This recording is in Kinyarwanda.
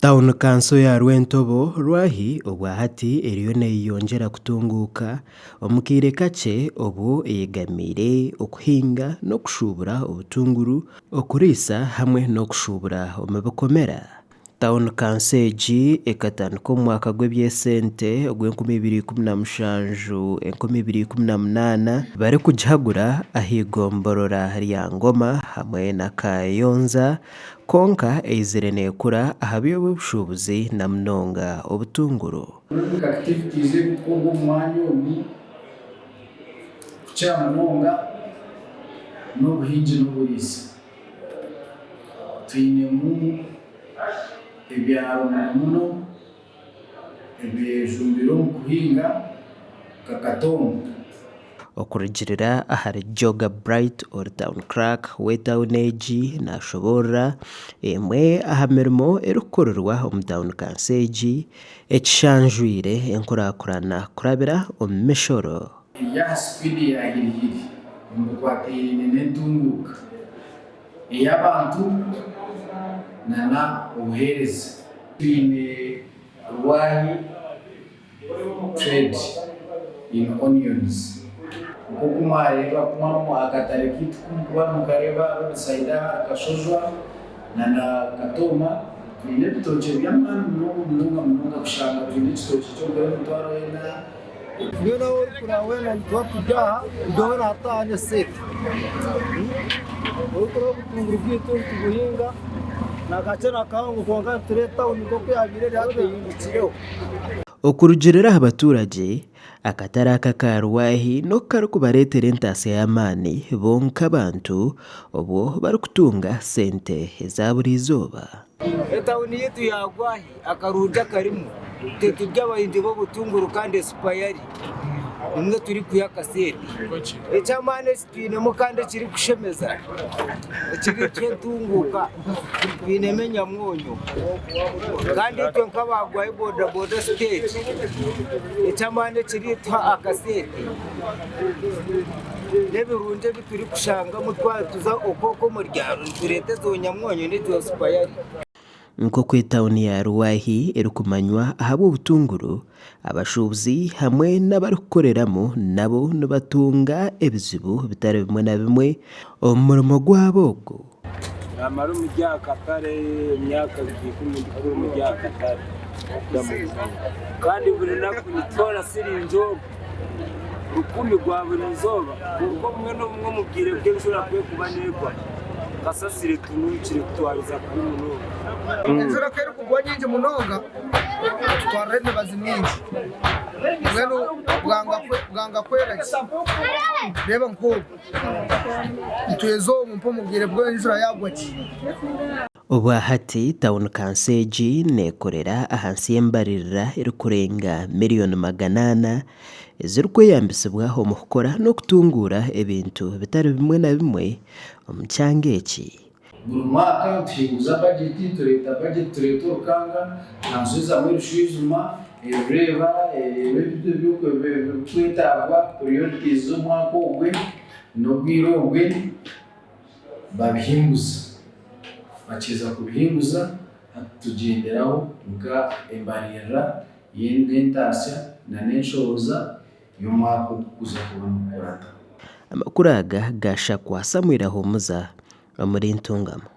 Town Council ya Rwentobo Rwahi obwahati eriyo neyongera kutunguuka omukiire kakye obu eyegamire okuhinga n'okushuubura obutunguru okuriisa hamwe n'okushuubura omu bikomera. Town Council egi ekatandika omu mwaka gw'ebyesente ogw'2017-2018 barikugihagura ah'igomborora rya Ngoma hamwe na Kayonza konka eizire neekura aha by'obushuubuzi na munonga obutunguru. Activities ebikorwa omu mwanya ogu kukira munonga n'obuhingi n'oburiisa. Twinemu ebyaro muno ebyejumbire omu kuhinga nka Katongo. Okurugirira ahari Joga Bright or Town Clerk w'etawuni egi naashoborra emwe aha mirimo erikukorerwa omu Town Council egi ekishanjwire enkurakurana kurabira omu mishoro. Eya sipiidi yahirihiri omu bikwatiriine n'entunguuka ey'abantu nana obuheereza. Twine Rwahi trade in onions. Nk'oku mwareeba kumamu akatare kitu kuba mukareeba roadside akashojwa nana Katoma twine ebitookye by'amaani munonga kushanga twine ekitookye ky'okugura emitwaro ena. Iyo nawe uri kurawena ntitwakujyaha udahora hatahane sete uri kureba ubutunguru bw'ituri tubuhinga nakakena kahangu konga tureta unikoke yabirere hateyindukireho. Okurugirira abaturage akatare aka ka Rwahi n'okarikubareetera entaasa y'amaani bonka abantu obwo barikutunga sente eza buri izooba. Etawuni yetu ya Rwahi akaruuja karimu teturya abahingi b'obutunguru kandi esupayari nimwe turi kuya kasete ekyamaani ekitwinemu kandi ekiri kushemeza ekiri ky'entunguuka twinemu enyamwonyo kandi itwe nk'aba Rwahi boda stage ekyamaani ekiritwa akasete n'ebirungi ebi turi kushangamu twatuza okoko omu ryaro nitureeta ezo nyamwonyo n'ezo supayari. Nk'oku etawuni ya Rwahi erikumanywa ahabw'obutunguru abashuubuzi hamwe n'abarikukoreramu nabo nibatunga ebizibu bitari bimwe na bimwe omu murimo gwabo ogwo. Namara omu ry'akatare emyaka 10 omu ry'akatare kandi buri naku nitwara siringi ogu 10 gwa buri izooba kuko bumwe n'obumwe omu bwire bw'enjura kwekuba negwa kasasire tunukire kutwariza kuri munonga. Enjura keri kugwa nyingi munonga tutwara emibazi mingi mbwenu bwanga kwera reba nk'obu itweza omu mpa omu bwire bw'enjura yagwa ki. Obwahati Town Council egi neekorera ahansi y'embaririra erikurenga miliyoni 400 ezirikweyambisibwa omu kukora n'okutunguura ebintu bitari bimwe na bimwe omu kyanga eki. Buri mwaka tuhinguza bajeti tureeta orukanga nansubizamu ebishwijuma ebireba ebikwetagwa priorities z'omwaka ogwe n'obwire obwe babihinguza bakiza kubihinguza tugenderaho nka embaririra y'entaasya na n'enshoboza y'omwaka okuza kuba nikurata. Amakuru aga gashakwasa Mwirahumuza omuri Ntungamo.